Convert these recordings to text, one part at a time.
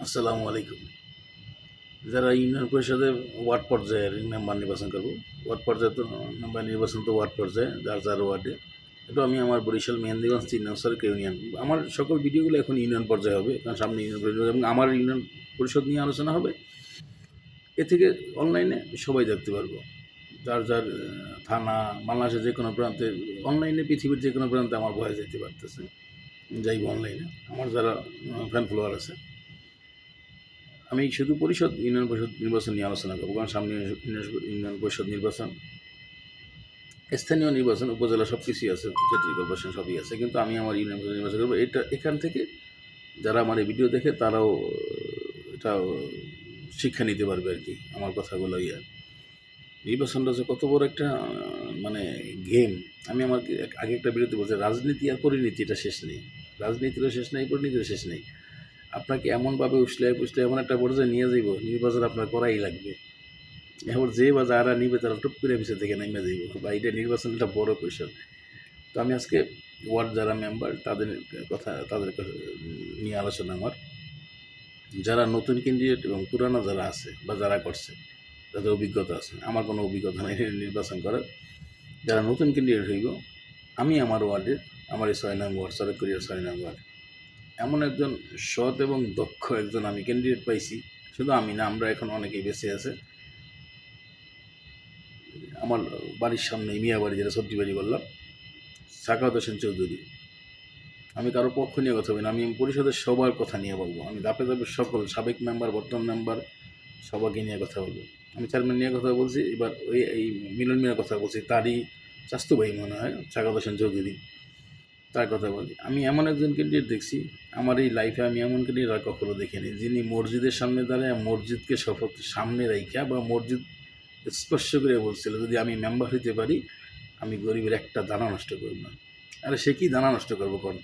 আসসালামু আলাইকুম। যারা ইউনিয়ন পরিষদের ওয়ার্ড পর্যায়ের মেম্বার নির্বাচন করব, ওয়ার্ড পর্যায়ে তো মেম্বার নির্বাচন তো ওয়ার্ড পর্যায়ে যার যার ওয়ার্ডে। এটা আমি আমার বরিশাল মেহেন্দিগঞ্জ ৩ নং সরকারি ইউনিয়ন। আমার সকল ভিডিওগুলো এখন ইউনিয়ন পর্যায়ে হবে, কারণ সামনে ইউনিয়ন পরিষদ এবং আমার ইউনিয়ন পরিষদ নিয়ে আলোচনা হবে। এ থেকে অনলাইনে সবাই দেখতে পারবো। যার যার থানা, বাংলাদেশের যে কোনো প্রান্তে, অনলাইনে পৃথিবীর যে কোনো প্রান্তে আমার ভয়েস যেতে পারতেছে। যাইব অনলাইনে। আমার যারা ফ্যান ফলোয়ার আছে, আমি শুধু ইউনিয়ন পরিষদ নির্বাচন নিয়ে আলোচনা করব, কারণ সামনে ইউনিয়ন পরিষদ নির্বাচন, স্থানীয় নির্বাচন, উপজেলা সব কিছুই আছে, সিটি কর্পোরেশন সবই আছে, কিন্তু আমি আমার ইউনিয়ন পরিষদ নির্বাচন করবো। এখান থেকে যারা আমার এই ভিডিও দেখে তারাও এটা শিক্ষা নিতে পারবে আর কি, আমার কথাগুলো নির্বাচনটা যে কত বড় একটা মানে গেম। আমি আমার আগে একটা ভিডিওতে বলছি, রাজনীতি আর পরিণীতি এটা শেষ নেই, রাজনীতিরও শেষ নেই, পরিণীতিরও শেষ নেই। আপনাকে এমনভাবে উছলে পুছলে এমন একটা পর্যায়ে নিয়ে যাইব, নির্বাচন আপনার করাই লাগবে। এবার যে বা যারা নিবে তারা টুপ করে পিছিয়ে থেকে নেমে যাইব, বা এটা নির্বাচন একটা বড় কৌশল। তো আমি আজকে ওয়ার্ড যারা মেম্বার তাদের কথা নিয়ে আলোচনা আমার। যারা নতুন ক্যান্ডিডেট এবং পুরানো যারা আছে বা যারা করছে, যাদের অভিজ্ঞতা আছে, আমার কোনো অভিজ্ঞতা নেই নির্বাচন করার। যারা নতুন ক্যান্ডিডেট হইব, আমি আমার ওয়ার্ডের, আমার এই ৬ নং ওয়ার্ড, সরকারিয়া ৬ নং ওয়ার্ড, এমন একজন সৎ এবং দক্ষ একজন আমি ক্যান্ডিডেট পাইছি। শুধু আমি না, আমরা এখন অনেকেই বেঁচে আছে। আমার বাড়ির সামনে মিয়া বাড়ি, যেটা সবজি বাড়ি বললাম, সাখাওয়াত হোসেন চৌধুরী। আমি কারো পক্ষ নিয়ে কথা বলি না, আমি পরিষদের সবার কথা নিয়ে বলবো। আমি ধাপে ধাপে সকল সাবেক মেম্বার, বর্তমান মেম্বার, সবাইকে নিয়ে কথা বলবো। আমি চেয়ারম্যান নিয়ে কথা বলছি, এবার এই মিলন মিয়ার কথা বলছি, তারই চাস্তু ভাই মনে হয় সাখাওয়াত হোসেন চৌধুরী, তার কথা বলি। আমি এমন একজন ক্যান্ডিডেট দেখছি, আমার এই লাইফে আমি এমন ক্যান্ডিডেট আর কখনো দেখিনি, যিনি মসজিদের সামনে দাঁড়ায় মসজিদকে শপথ সামনে রাইখা বা মসজিদ স্পর্শ করে বলছিল, যদি আমি মেম্বার হইতে পারি আমি গরিবের একটা দানা নষ্ট করব না। আরে সে কি দানা নষ্ট করবো কোন?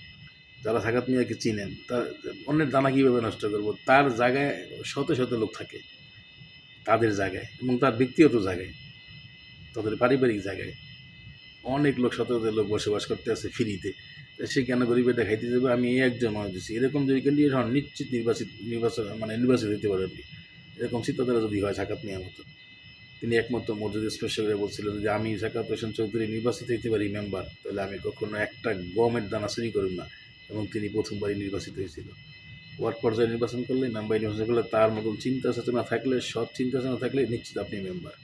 যারা সাকাত মিয়াকে চিনেন, তার অন্যের দানা কীভাবে নষ্ট করব? তার জায়গায় শত শত লোক থাকে, তাদের জায়গায় এবং তার ব্যক্তিগত জায়গায়, তাদের পারিবারিক জায়গায় অনেক লোক, শত শত লোক বসবাস করতে আছে ফ্রিতে। সে কেন গরিবের খাইতে যাবে? আমি এই একজন মানুষ দিচ্ছি, এরকম যদি ক্যান্ডিডেট হন নিশ্চিত নির্বাচিত হতে পারেন। এরকম চিন্তাধারা যদি হয় সাকাত মিয়ার মতো, তিনি একমাত্র মসজিদ স্পর্শ করে বলছিলেন, যে আমি সাকাত হোসেন চৌধুরী নির্বাচিত হতে পারি মেম্বার, তাহলে আমি কখনো একটা গমের দানা চুরি করব না। এবং তিনি প্রথমবারই নির্বাচিত হয়েছিল। ওয়ার্ড পর্যায়ে নির্বাচন করলে, মেম্বার নির্বাচন করলে, তার মতন চিন্তা চেতনা থাকলে, সৎ চিন্তা চেতনা থাকলে নিশ্চিত আপনি মেম্বার।